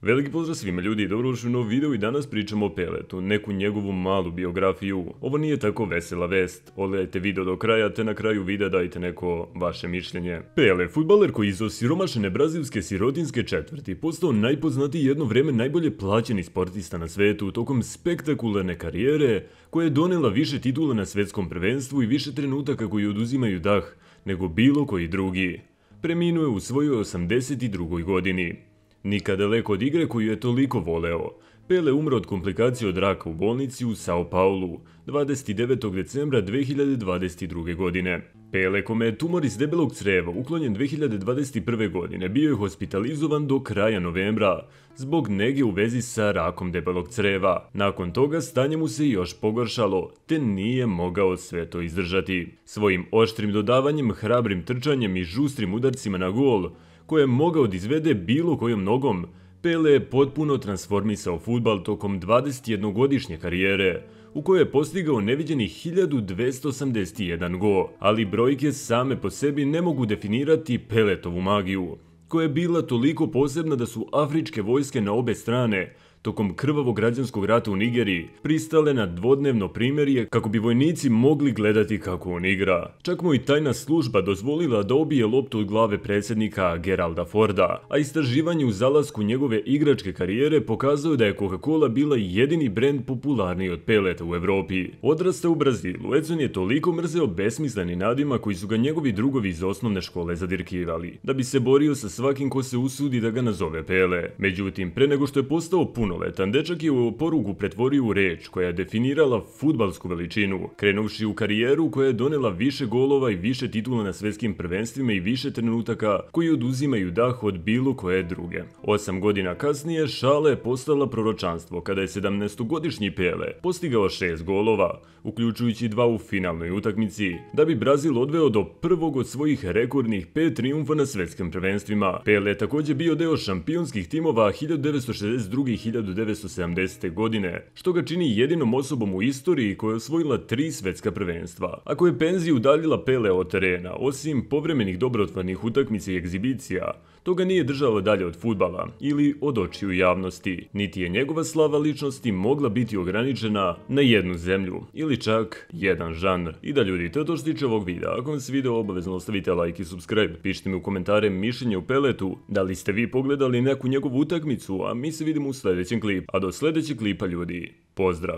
Veliki pozdrav svima ljudi, dobrodošli u novu video i danas pričamo o Peletu, neku njegovu malu biografiju. Ovo nije tako vesela vest, odgledajte video do kraja te na kraju videa dajte neko vaše mišljenje. Pele, fudbaler koji iz osiromašene brazilske sirotinske četvrti postao najpoznatiji jedno vreme najbolje plaćeni sportista na svetu tokom spektakularne karijere koja je donela više titula na svetskom prvenstvu i više trenutaka koji oduzimaju dah nego bilo koji drugi. Preminuo je u svojoj 82. godini. Nikad daleko od igre koju je toliko voleo. Pele umro od komplikacije od raka u bolnici u São Paulu 29. decembra 2022. godine. Pele, kome je tumor iz debelog creva uklonjen 2021. godine, bio je hospitalizovan do kraja novembra zbog nege u vezi sa rakom debelog creva. Nakon toga stanje mu se još pogoršalo, te nije mogao sve to izdržati. Svojim oštrim dodavanjem, hrabrim trčanjem i žustrim udarcima na gol, koje je mogao da izvede bilo kojom nogom, Pele je potpuno transformisao fudbal tokom 21-godišnje karijere, u kojoj je postigao neviđenih 1281 go, ali brojke same po sebi ne mogu definirati Peletovu magiju, koja je bila toliko posebna da su afričke vojske na obe strane, tokom krvavog građanskog rata u Nigeriji, pristale na dvodnevno primirje kako bi vojnici mogli gledati kako on igra. Čak mu i tajna služba dozvolila da obije loptu od glave predsjednika Geralda Forda, a istraživanje u zalasku njegove igračke karijere pokazuje da je Coca-Cola bila jedini brend popularniji od Peleta u Evropi. Odrastao u Brazilu, Edson je toliko mrzeo besmisleni nadimak koji su ga njegovi drugovi iz osnovne škole zadirkivali, da bi se borio sa svakim ko se usudi da ga nazove Pele. Međutim, pre nego što je postao punoletan, dečak je u porugu pretvorio u reč koja je definirala fudbalsku veličinu, krenuvši u karijeru koja je donela više golova i više titula na svetskim prvenstvima i više trenutaka koji oduzimaju dah od bilo koje druge. 8 godina kasnije šala je postala proročanstvo kada je 17-godišnji Pele postigao 6 golova, uključujući 2 u finalnoj utakmici, da bi Brazil odveo do prvog od svojih rekordnih 5 trijumfa na svetskim prvenstvima. Pele je također bio deo šampionskih timova 1962. i 1970. godine, što ga čini jedinom osobom u istoriji koja je osvojila 3 svetska prvenstva. Ako je penziju udaljila Pele od terena, osim povremenih dobrotvornih utakmica i egzibicija, to ga nije držalo dalje od fudbala ili od očiju javnosti, niti je njegova slava ličnosti mogla biti ograničena na jednu zemlju ili čak jedan žanr. I da ljudi, to je to što se tiče ovog videa. Ako vam se video, obavezno ostavite like i subscribe. Pišite mi u komentare mišljenje o Peletu, da li ste vi pogledali neku njegovu utakmicu, a mi se vidimo u sljedećem klipu. A do sljedećeg klipa ljudi, pozdrav!